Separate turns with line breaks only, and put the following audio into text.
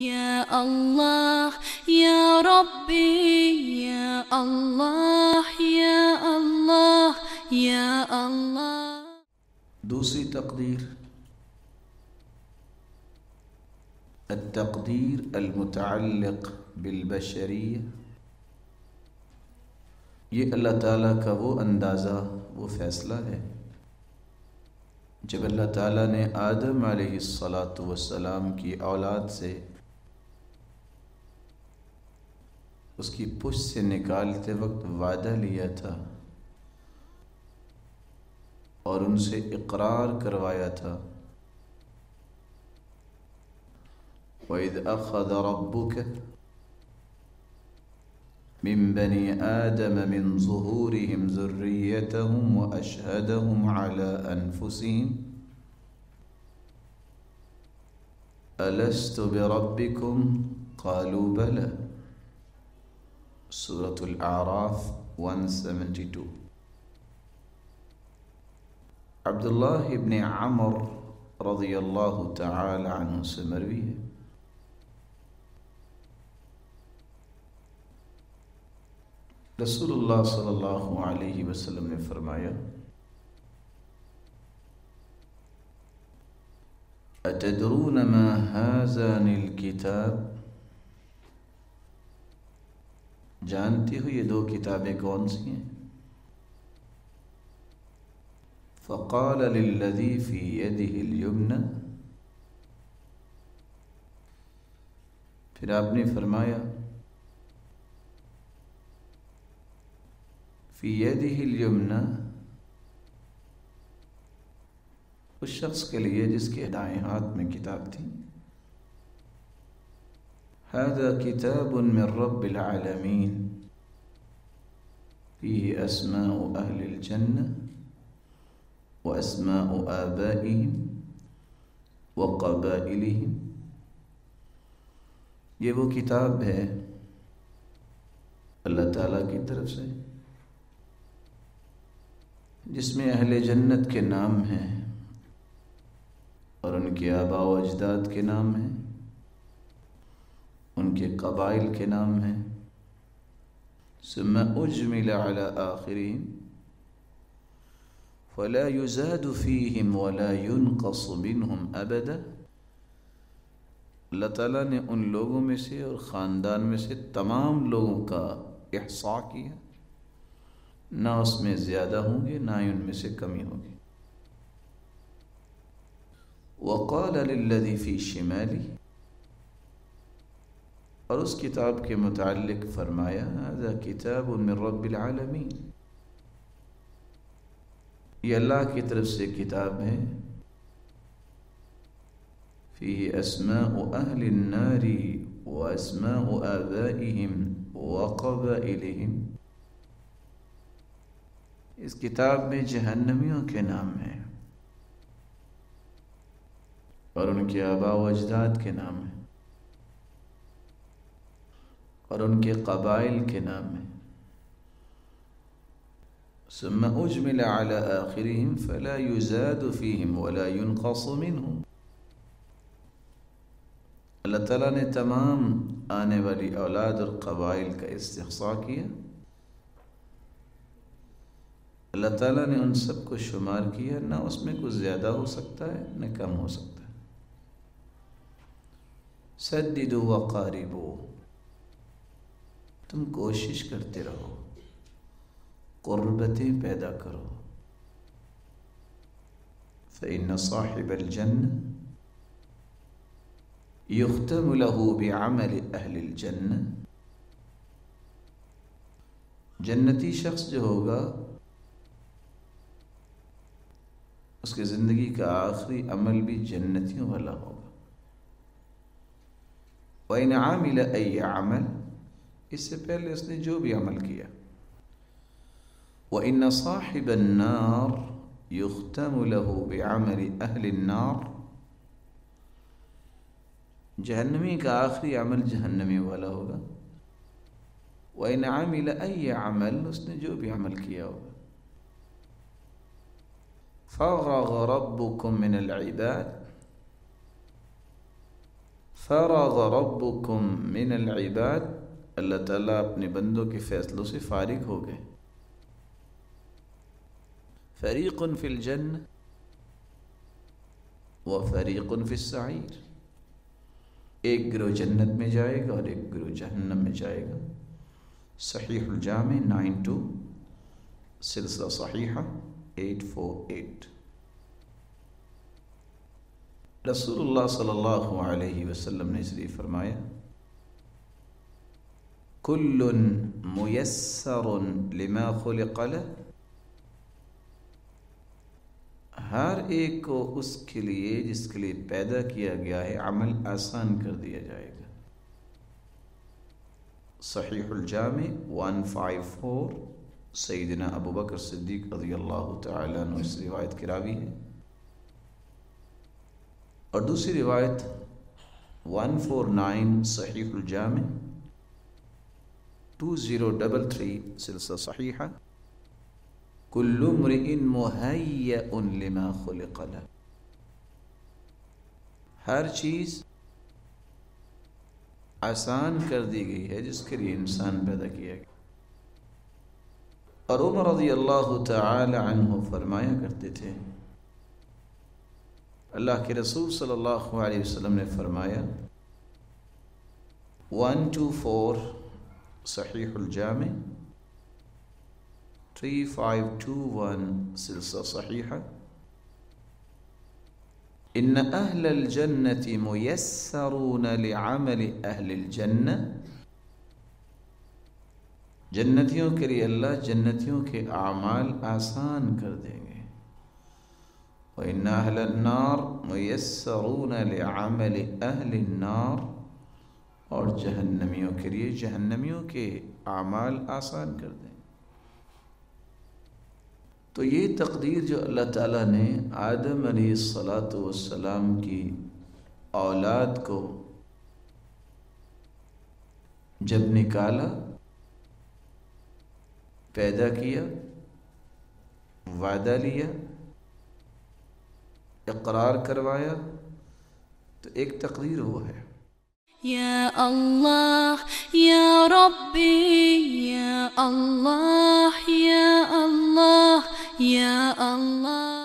يا الله يا ربي يا الله يا الله يا الله.
دوسری تقدیر، التقدیر المتعلق بالبشریہ، یہ اللہ تعالیٰ کا وہ اندازہ، وہ فیصلہ ہے جب اللہ تعالیٰ نے آدم علیہ السلام کی اولاد سے اس کی پشت سے نکالتے وقت وعدہ لیا تھا اور ان سے اقرار کروایا تھا، وَإِذْ أَخَذَ رَبُّكَ مِن بَنِي آدَمَ مِن ظُهُورِهِمْ ذُرِّيَّتَهُمْ وَأَشْهَدَهُمْ عَلَىٰ أَنفُسِهِمْ أَلَسْتُ بِرَبِّكُمْ قَالُوا بَلَىٰ. سورة الاعراف 172. عبداللہ ابن عمر رضی اللہ تعالی عنہ سے مروی ہے، رسول اللہ صلی اللہ علیہ وسلم نے فرمایا، أتدرون ما هذان الكتاب، جانتے ہو یہ دو کتابیں کون سی ہیں؟ فقال للذی فی یدہ الیمنی، پھر آپ نے فرمایا فی یدہ الیمنی، اس شخص کے لیے جس کے دائیں ہاتھ میں کتاب تھی، هذا كتاب من رب العالمين فيه أسماء أهل الجنة وأسماء آبائهم وقبائلهم. یہ وہ کتاب ہے اللہ تعالیٰ کی طرف سے جس میں اہل جنت کے نام ہیں اور ان کے آباء و اجداد کے نام ہیں، ان کے قبائل کے نام ہیں. ثم اجمل على آخرهم فلا يزاد فيهم ولا ينقص منهم ابدا. اللہ تعالیٰ نے ان لوگوں میں سے اور خاندان میں سے تمام لوگوں کا احصاء کیا، نہ اس میں زیادہ ہوں گے نہ ہی ان میں سے کمی ہوگی. وقال للذي في شماله، اور اس کتاب کے متعلق فرمایا هذا کتاب من رب العالمین، یہ اللہ کی طرف سے کتاب ہے، فیہ اسماء اہل النار واسماء آبائهم وقبائلهم، اس کتاب میں جہنمیوں کے نام ہیں اور ان کے آباء و اجداد کے نام ہیں اور ان کے قبائل کے نام ہیں. ثم اجمل على آخرهم فلا يزاد فيهم ولا ينقص منهم. اللہ تعالیٰ نے تمام آنے والی اولاد اور قبائل کا استحصاء کیا، اللہ تعالیٰ نے ان سب کو شمار کیا، نہ اس میں کچھ زیادہ ہو سکتا ہے نہ کم ہو سکتا ہے. سددوا وقاربوا، تم کوشش کرتے رہو، قربتیں پیدا کرو. فإن صاحب الجنة يختم له بعمل أهل الجنة، جنتی شخص جو ہوگا اس کی زندگی کا آخری عمل بھی جنتیوں والا ہوگا. وإن عمل أي عمل، اس سے پہلے اس نے جو بھی عمل کیا. وَإِنَّ صَاحِبَ النَّارِ يُخْتَمُ لَهُ بِعَمَلِ أَهْلِ النَّارِ، جہنمی کا آخری عمل جہنمی والا ہوگا. وَإِنْ عَمِلَ أَيَّ عَمَلٍ، اس نے جو بھی عمل کیا ہوگا. فَرَغَ رَبُّكُم مِّنَ الْعِبَادِ فرغ ربکم من العباد، اللہ تعالیٰ اپنے بندوں کے فیصلوں سے فارغ ہو گئے. فریق فی الجنہ وفریق فی السعیر، ایک گروہ جنت میں جائے گا اور ایک گروہ جہنم میں جائے گا. صحیح الجامع 92، سلسلہ صحیحہ 848. رسول اللہ صلی اللہ علیہ وسلم نے اس لیے فرمایا کل میسر لما خلق لہ، ہر ایک کو اس کے لیے جس کے لیے پیدا کیا گیا ہے عمل آسان کر دیا جائے گا. صحیح الجامع 154، سیدنا ابو بکر صدیق رضی اللہ تعالیٰ عنہ اس روایت کے راوی ہے. اور دوسری روایت 149 صحیح الجامع 2033 سلسلہ صحیحہ، کل امرئ مہیئ لما خلق لہ، ہر چیز آسان کر دی گئی ہے جس کے لیے انسان پیدا کیا گیا. اور عمر رضی اللہ تعالی عنہ فرمایا کرتے تھے، اللہ کے رسول صلی اللہ علیہ وسلم نے فرمایا 124 صحیح الجامع 3521 سلسلہ صحیحہ، ان اہل الجنت میسرون لعمل اہل الجنہ، جنتیوں کے لیے اللہ جنتیوں کے اعمال آسان کر دیں گے. وَإِنَّ أَهْلَ النَّارِ مُيَسَّرُونَ لِعَمَلِ أَهْلِ النَّارِ، اور جہنمیوں کے لیے جہنمیوں کے اعمال آسان کر دیں. تو یہ تقدیر جو اللہ تعالیٰ نے آدم علیہ السلام کی اولاد کو جب نکالا، پیدا کیا، وعدہ لیا، اقرار کروایا، تو ایک تقدیر وہ ہے.
یا اللہ یا ربی یا اللہ یا اللہ یا اللہ.